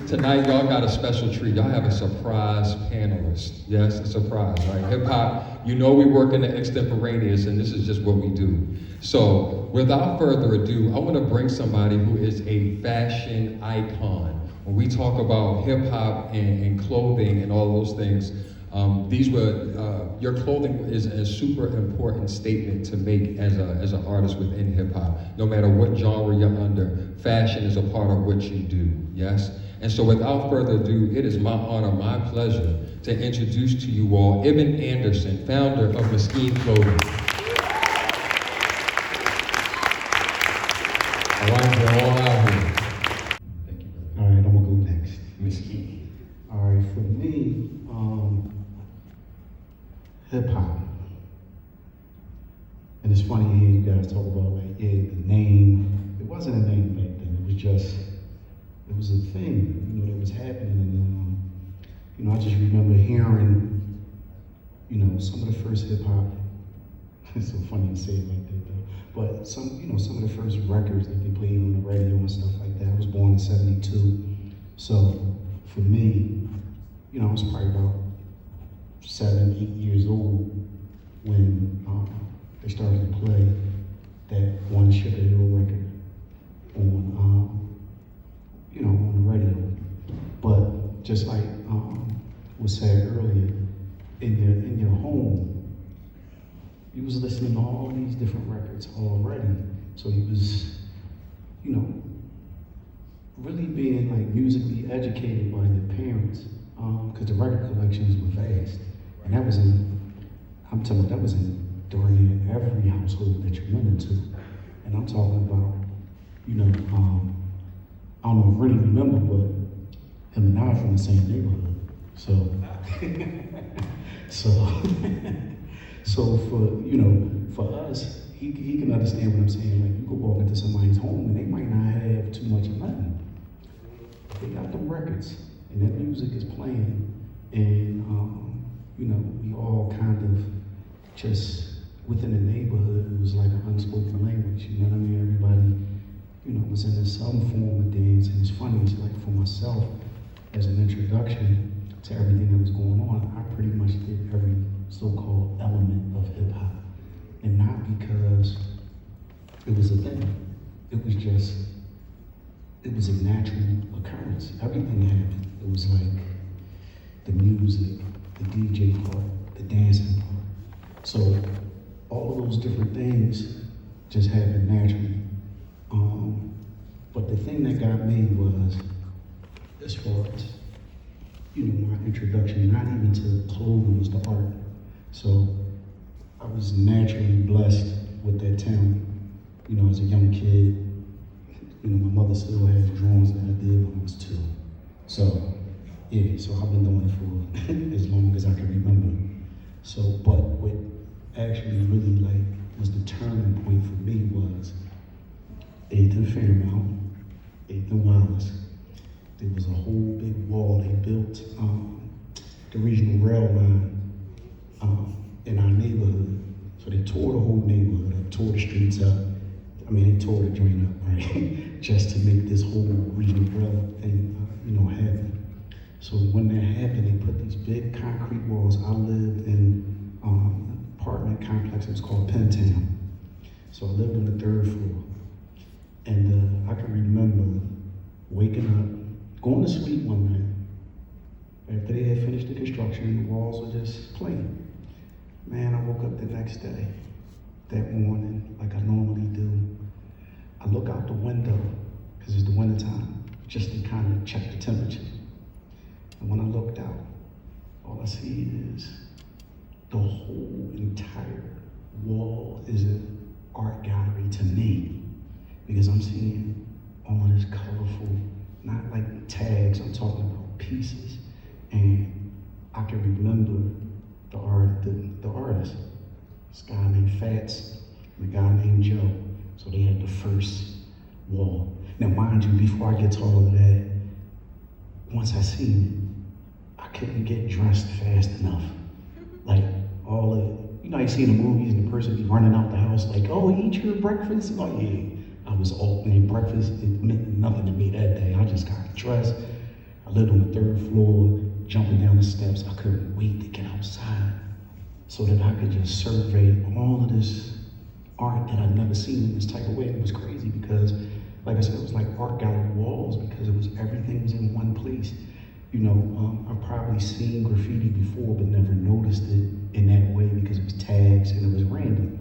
tonight y'all got a special treat. Y'all have a surprise panelist. Yes, a surprise, right? Hip hop, you know we work in the extemporaneous, and this is just what we do. So, without further ado, I want to bring somebody who is a fashion icon. When we talk about hip hop and clothing and all those things, your clothing is a super important statement to make as an artist within hip hop. No matter what genre you're under, fashion is a part of what you do, yes? And so without further ado, it is my honor, my pleasure to introduce to you all Ibn Anderson, founder of MISKEEN Clothing. All right, we're all out here. Thank you. All right, I'm gonna go next. MISKEEN. All right, for me, hip hop. And it's funny to hear you guys talk about like, yeah, the name. It wasn't a name back then. It was just, it was a thing, you know, that was happening. And I just remember hearing, some of the first hip hop. It's so funny to say it like that though. But some of the first records that they played on the radio and stuff like that. I was born in '72, so for me, I was probably about 7, 8 years old when they started to play that one Sugar Hill record on, on the radio. But just like was said earlier, in your home, you was listening to all these different records already. So you was, really being like musically educated by your parents, because the record collections were vast. And that was during every household that you went into. And I'm talking about, I don't know if Rennie remember, but him and I are from the same neighborhood. So, so for us, he can understand what I'm saying. Like, you go walk into somebody's home and they might not have too much of nothing. They got them records, and that music is playing, and we all kind of just within the neighborhood. It was like an unspoken language. You know what I mean? Everybody, was in some form of dance, and it's funny. It's like for myself, as an introduction to everything that was going on, I pretty much did every so-called element of hip hop, and not because it was a thing. It was just. It was a natural occurrence. Everything happened. It was like the music, the DJ part, the dancing part. So all of those different things just happened naturally. But the thing that got me was, as far as, my introduction, not even to clothing, was the art. So I was naturally blessed with that talent, as a young kid. My mother still has drawings that I did when I was 2. So, yeah, so I've been doing it for as long as I can remember. So, but what actually really was the turning point for me was 8th and Fairmount, 8th and Wallace. There was a whole big wall they built, the regional rail line in our neighborhood. So they tore the whole neighborhood up, tore the streets up. They tore the joint up, right? Just to make this whole regional rail thing, happen. So when that happened, they put these big concrete walls. I lived in an apartment complex. It was called Pentown. So I lived on the 3rd floor, and I can remember waking up, going to sleep one night after they had finished the construction. The walls were just plain. Man, I woke up the next day. That morning, like I normally do, I look out the window, because it's the winter time, just to kind of check the temperature. And when I looked out, all I see is the whole entire wall is an art gallery to me, because I'm seeing all of this colorful, not like tags, I'm talking about pieces. And I can remember the artist. This guy named Fats and a guy named Joe. So they had the first wall. Now mind you, before I get to all of that, once I seen it, I couldn't get dressed fast enough. Like all of, you see in the movies and the person be running out the house like, oh, eat your breakfast. I'm like, yeah, I was off, man, breakfast, it meant nothing to me that day. I just got dressed. I lived on the 3rd floor, jumping down the steps. I couldn't wait to get outside so that I could just survey all of this art that I'd never seen in this type of way. It was crazy because, like I said, it was like art gallery walls because everything was in one place. You know, I've probably seen graffiti before, but never noticed it in that way because it was tags and it was random.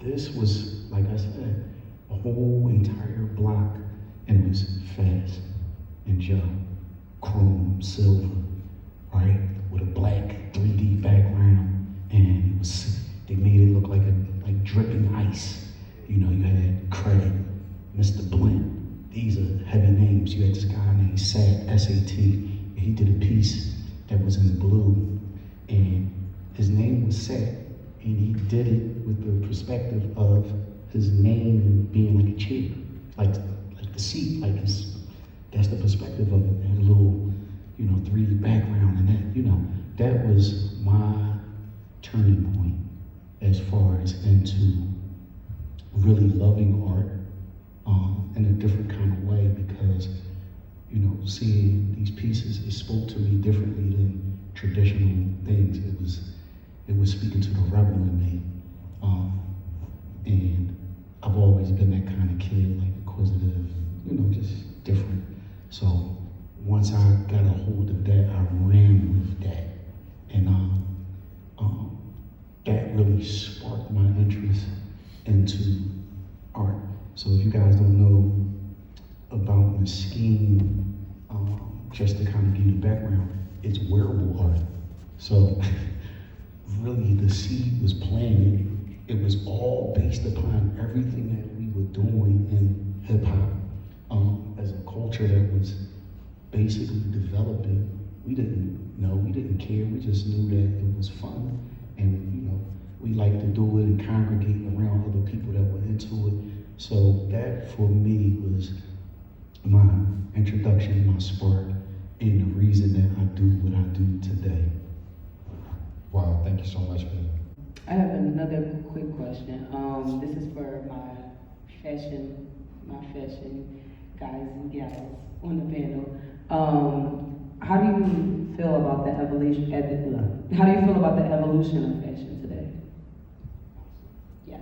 This was, like I said, a whole entire block, and it was fast and gel, chrome, silver, right, with a black 3D background, and it was, they made it look like dripping ice. You know, you had Credit, Mr. Blint. These are heavy names. You had this guy named Sat, S-A-T. He did a piece that was in blue, and his name was Sat, and he did it with the perspective of his name being like a chair, like the seat, that's the perspective of it. It had a little, you know, 3D background, and that, you know, that was my turning point as far as into really loving art in a different kind of way, because, you know, seeing these pieces, it spoke to me differently than traditional things. It was speaking to the rebel in me. And I've always been that kind of kid, like inquisitive, you know, just different. So once I got a hold of that, I ran with that. And that really sparked my interest into art. So if you guys don't know about MISKEEN, just to kind of give you the background, it's wearable art. So really the seed was planted. It was all based upon everything that we were doing in hip hop as a culture that was basically developing. We didn't know, we didn't care, we just knew that it was fun, and you know, we liked to do it and congregate around other people that were into it. So that for me was my introduction, my spark, and the reason that I do what I do today. Wow, thank you so much for that. I have another quick question. This is for my fashion guys and gals on the panel. How do you feel about the evolution? How do you feel about the evolution of fashion today? Yeah.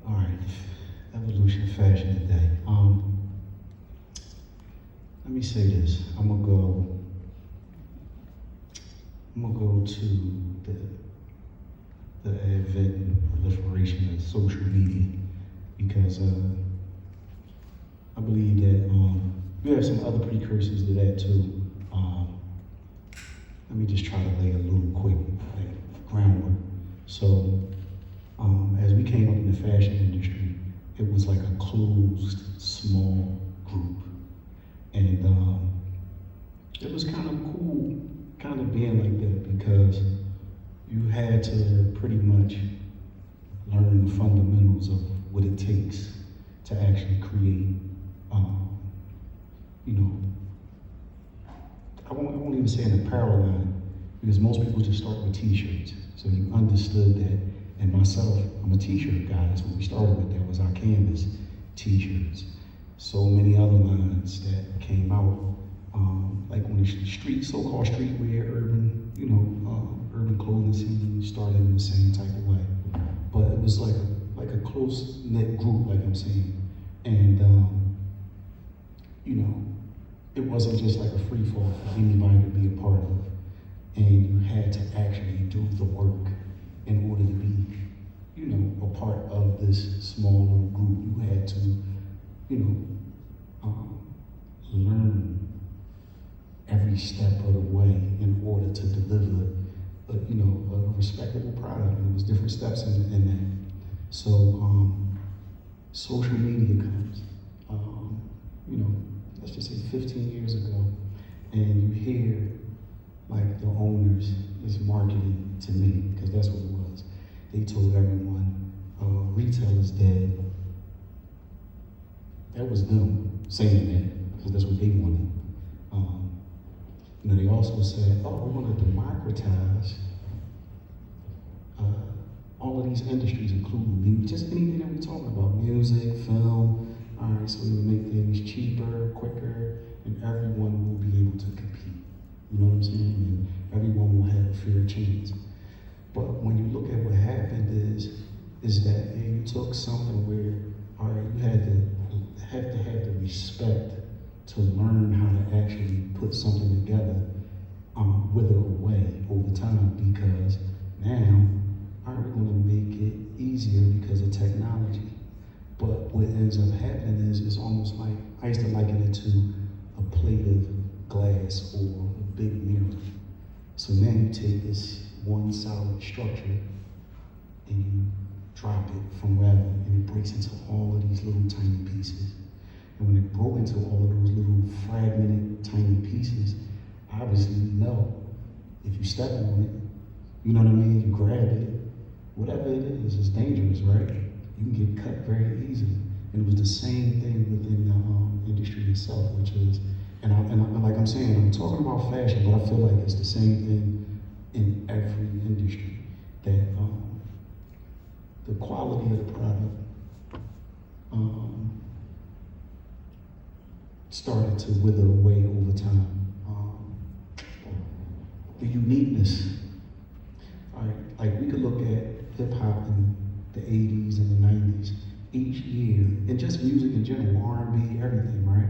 All right, evolution of fashion today. Let me say this. I'm gonna go to the advent and proliferation of social media, because I believe that we have some other precursors to that too. Let me just try to lay a little quick groundwork. So as we came up in the fashion industry, it was like a closed, small group. And it was kind of cool, kind of being like that, because you had to pretty much learn the fundamentals of what it takes to actually create, you know, I won't even say an apparel line, because most people just start with t-shirts. So you understood that, and myself, I'm a t-shirt guy. That's what we started with. That was our canvas, t-shirts. So many other lines that came out, like when the street, so-called streetwear, urban, you know, urban clothing scene started in the same type of way. But it was like a close-knit group, like I'm saying. And, you know, it wasn't just like a free-fall for anybody to be a part of. And you had to actually do the work in order to be, you know, a part of this small little group. You had to, you know, learn every step of the way in order to deliver, you know, a respectable product. And there was different steps in that. So social media comes, you know, let's just say 15 years ago, and you hear like the owners is marketing to me, because that's what it was. They told everyone, retail is dead. That was them saying that, because that's what they wanted. You know, they also said, oh, we're going to democratize all of these industries, including just anything that we're talking about, music, film, All right, so we will make things cheaper, quicker, and everyone will be able to compete. You know what I'm saying? And everyone will have a fair chance. But when you look at what happened is that you took something where, all right, you had to have the respect to learn how to actually put something together, wither away over time, because now, all right, we're gonna make it easier because of technology. But what ends up happening is it's almost like, I used to liken it to a plate of glass or a big mirror. So now you take this one solid structure and you drop it from wherever, and it breaks into all of these little tiny pieces. And when it broke into all of those little fragmented tiny pieces, obviously you know if you step on it, you know what I mean, you grab it, whatever it is, it's dangerous, right? You can get cut very easily. And it was the same thing within the industry itself, which is, and like I'm saying, I'm talking about fashion, but I feel like it's the same thing in every industry, that the quality of the product started to wither away over time. The uniqueness, all right, like we could look at hip hop in the 80s and the 90s, each year, and just music in general, R&B, everything, right?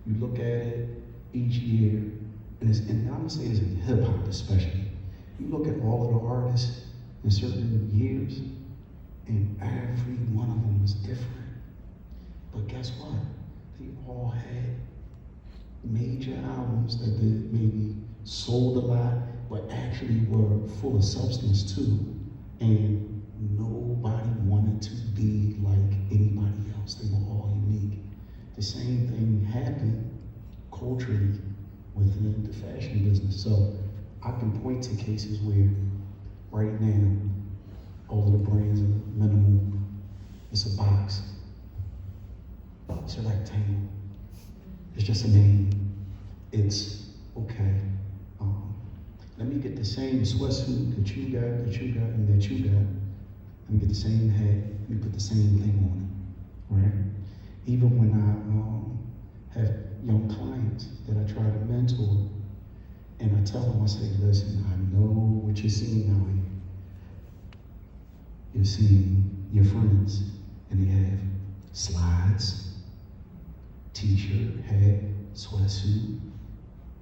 You look at it each year, and I'm gonna say this in hip hop especially. You look at all of the artists in certain years, and every one of them was different. But guess what? They all had major albums that did maybe sold a lot, but actually were full of substance too. And nobody wanted to be like anybody else. They were all unique. The same thing happened culturally within the fashion business. So I can point to cases where right now, all of the brands are minimal. It's a box. It's a rectangle. It's just a name. It's okay. Let me get the same sweatsuit that you got, and that you got. Let me get the same hat. Let me put the same thing on it, right? Even when I have young clients that I try to mentor, and I tell them, I say, listen, I know what you're seeing out here. You're seeing your friends, and they have slides, t-shirt, hat, sweatsuit,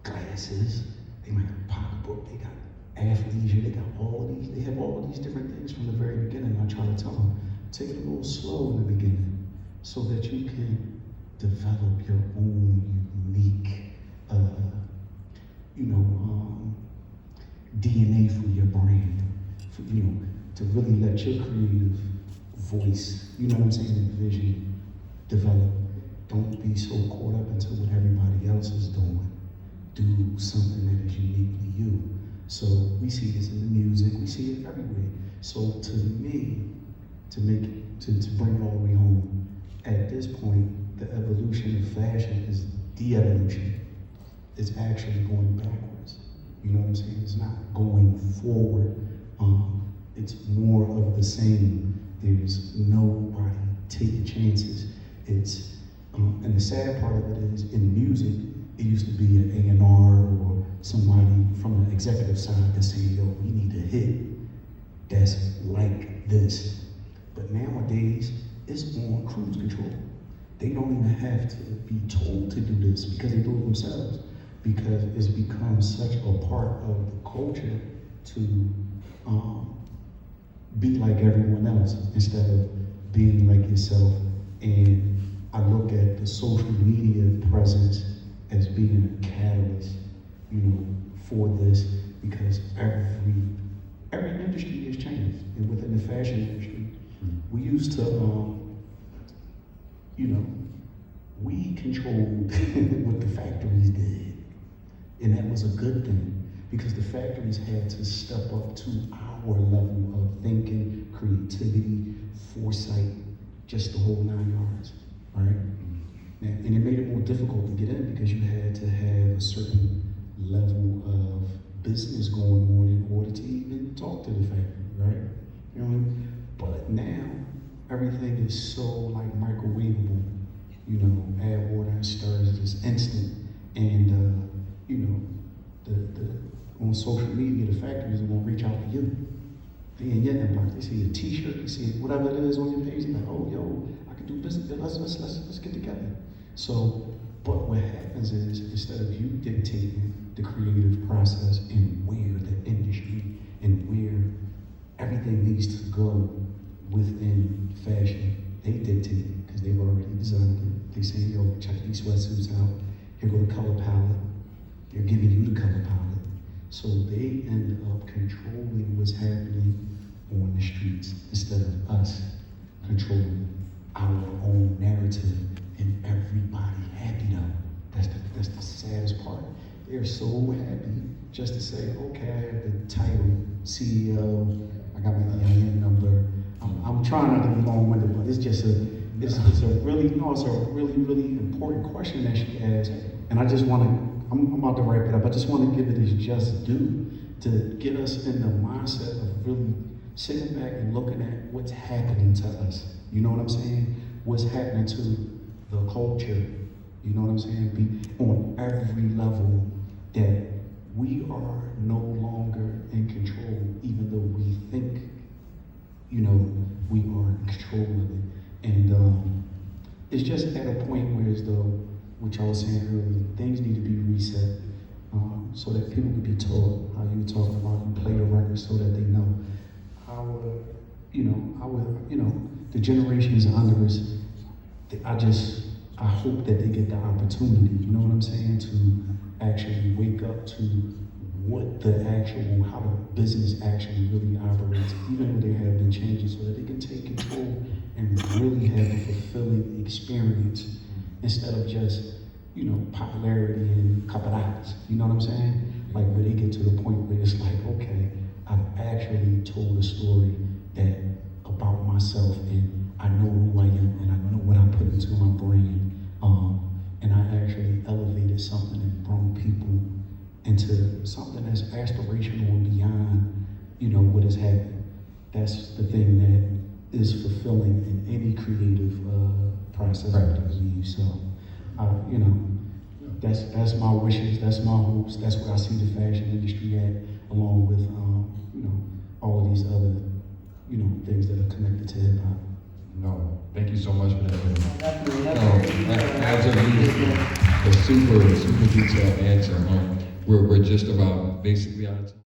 glasses. They might have a pocketbook, they got athleisure, they got all of these, they have all of these different things from the very beginning. I try to tell them, take it a little slow in the beginning so that you can develop your own unique, DNA for your brand, to really let your creative voice, you know what I'm saying, and vision develop. Don't be so caught up into what everybody else is doing. Do something that is uniquely you. So we see this in the music, we see it everywhere. So to me, to bring it all the way home, at this point, the evolution of fashion is de-evolution. It's actually going backwards. You know what I'm saying? It's not going forward. It's more of the same. There's nobody taking chances. And the sad part of it is, in music, it used to be an A&R or somebody from the executive side that say, yo, we need a hit that's like this. But nowadays, it's on cruise control. They don't even have to be told to do this because they do it themselves. Because it's become such a part of the culture to be like everyone else instead of being like yourself. And I look at the social media presence as being a catalyst, for this, because every industry has changed. And within the fashion industry, we used to, we controlled what the factories did. And that was a good thing, because the factories had to step up to our level of thinking, creativity, foresight, just the whole 9 yards, right? And it made it more difficult to get in because you had to have a certain level of business going on in order to even talk to the factory, right? You know what I mean? But now, everything is so like microwavable. you know, add water and stirs, it's instant. And, you know, on social media, the factories are gonna reach out to you. They in your inbox, they see a t-shirt, they see whatever it is on your page, they're like, oh, yo, I can do business, let's get together. So, but what happens is, instead of you dictating the creative process and where the industry and where everything needs to go within fashion, they dictate it because they've already designed it. They say, yo, check these sweatsuits out, here go the color palette. They're giving you the color palette. So they end up controlling what's happening on the streets instead of us controlling our own narrative and everybody happy though. That's the saddest part. They're so happy just to say, okay, I have the title, CEO, I got my EIN number. I'm trying not to be long-winded, but it's just it's a really important question that she asked. And I just want to, I'm about to wrap it up. I just want to give it its just due to get us in the mindset of really sitting back and looking at what's happening to us. You know what I'm saying? What's happening to the culture. You know what I'm saying? Be on every level that we are no longer in control, even though we think, you know, we are in control of it. And it's just at a point where, as though, which I was saying earlier, things need to be reset so that people can be taught how you were talking about and play the record so that they know the generations under us. I hope that they get the opportunity, you know what I'm saying, to actually wake up to what how the business actually really operates, even though there have been changes, so that they can take control and really have a fulfilling experience instead of just, you know, popularity and a couple dollars. You know what I'm saying? Like where they get to the point where it's like, okay, I've actually told a story about myself, and I know who I am, and I know what I put into my brain, and I actually elevated something and brought people into something that's aspirational and beyond, you know, what is happening. That's the thing that is fulfilling in any creative process, I believe. So, you know, that's my wishes, that's my hopes, that's where I see the fashion industry at, along with, you know, all of these other, you know, things that are connected to hip hop. No, thank you so much for that. Definitely. Absolutely, a super detailed answer. We're just about basically out of time.